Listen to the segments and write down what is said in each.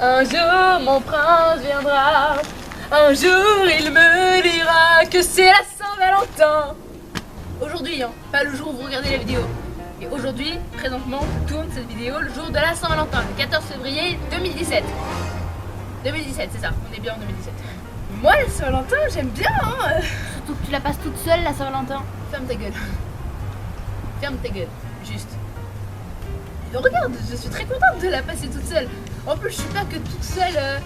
Un jour mon prince viendra, un jour il me dira que c'est la Saint-Valentin. Aujourd'hui, hein, pas le jour où vous regardez la vidéo. Et aujourd'hui, présentement, je tourne cette vidéo le jour de la Saint-Valentin, le 14 février 2017. 2017, c'est ça, on est bien en 2017. Moi, la Saint-Valentin, j'aime bien, hein. Surtout que tu la passes toute seule, la Saint-Valentin. Ferme ta gueule. Ferme ta gueule, juste. Et regarde, je suis très contente de la passer toute seule. En plus, je suis pas que toute seule,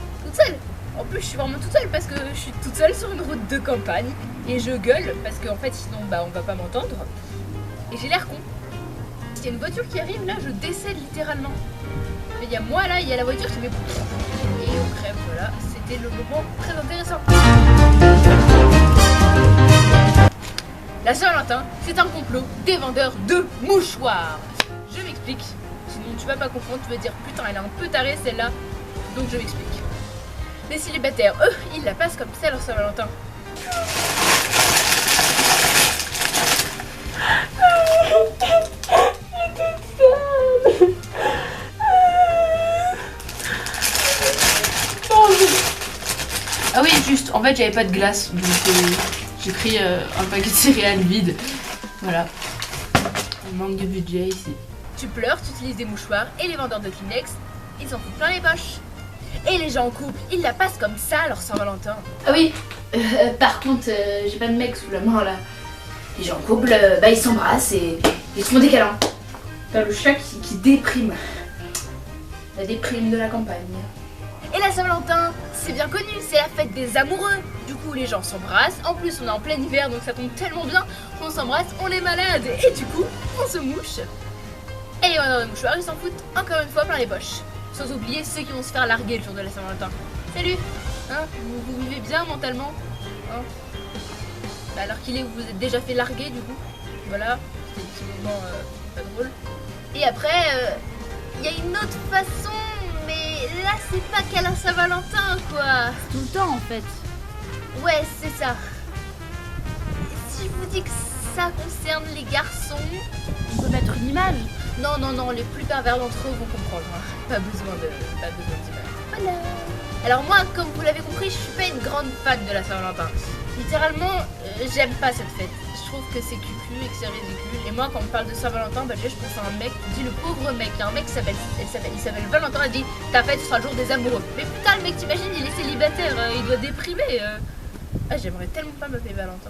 En plus, je suis vraiment toute seule parce que je suis toute seule sur une route de campagne. Et je gueule parce qu'en fait, sinon, on va pas m'entendre. Et j'ai l'air con. S'il y a une voiture qui arrive, là, je décède littéralement. Mais il y a moi, là, il y a la voiture qui fait... Et on crève, voilà. C'était le moment très intéressant. La Saint-Valentin, c'est un complot des vendeurs de mouchoirs. Je m'explique. Sinon, tu vas pas comprendre, tu vas dire putain, elle est un peu tarée celle-là. Donc, je m'explique. Les célibataires, eux, ils la passent comme ça leur Saint-Valentin. Ah oui, juste, en fait, j'avais pas de glace, donc j'ai pris un paquet de céréales vide. Voilà. On manque de budget ici. Tu pleures, tu utilises des mouchoirs et les vendeurs de Kleenex, ils en foutent plein les poches. Et les gens en couple, ils la passent comme ça leur Saint-Valentin. Ah oui, par contre, j'ai pas de mec sous la main là. Les gens en couple, ils s'embrassent et ils se font des câlins. T'as le chat qui déprime. La déprime de la campagne. Et la Saint-Valentin, c'est bien connu, c'est la fête des amoureux. Du coup, les gens s'embrassent. En plus, on est en plein hiver, donc ça tombe tellement bien. On s'embrasse, on est malade. Et du coup, on se mouche. Et les vendeurs de mouchoirs, ils s'en foutent encore une fois plein les poches. Sans oublier ceux qui vont se faire larguer le jour de la Saint-Valentin. Salut, hein, vous vivez bien mentalement, hein. Alors qu'il est, vous vous êtes déjà fait larguer du coup. Voilà, c'était un petit moment pas drôle. Et après, il y a une autre façon, mais là c'est pas qu'à la Saint-Valentin quoi. Tout le temps en fait. Ouais, c'est ça. Si je vous dis que ça concerne les garçons... On peut mettre une image. Non, non, non, les plus pervers d'entre eux vont comprendre. Pas besoin d'image. Voilà. Alors moi, comme vous l'avez compris, je suis pas une grande fan de la Saint-Valentin. Littéralement, j'aime pas cette fête. Je trouve que c'est cucu et que c'est ridicule. Et moi, quand on me parle de Saint-Valentin, déjà je pense à un mec qui dit le pauvre mec. Il y a un mec qui s'appelle Valentin, elle dit ta fête ce sera le jour des amoureux. Mais putain, le mec, t'imagines, il est célibataire, il doit déprimer. Ah, j'aimerais tellement pas m'appeler Valentin.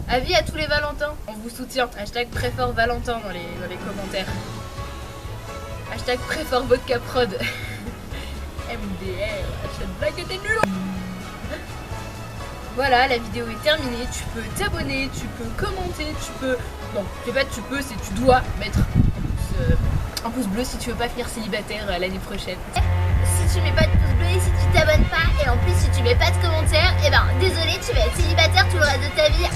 Avis à tous les Valentins, on vous soutient. Hashtag préfort Valentin dans les commentaires. Hashtag préfort vodka prod. MDR, cette blague était nulle. Voilà, la vidéo est terminée. Tu peux t'abonner, tu peux commenter, tu peux... Non, tu peux, c'est tu dois mettre un pouce bleu si tu veux pas finir célibataire l'année prochaine. Si tu mets pas de pouce bleu et si tu t'abonnes pas, et en plus si tu mets pas de commentaires, et ben désolé, tu vas être célibataire tout le reste de ta vie.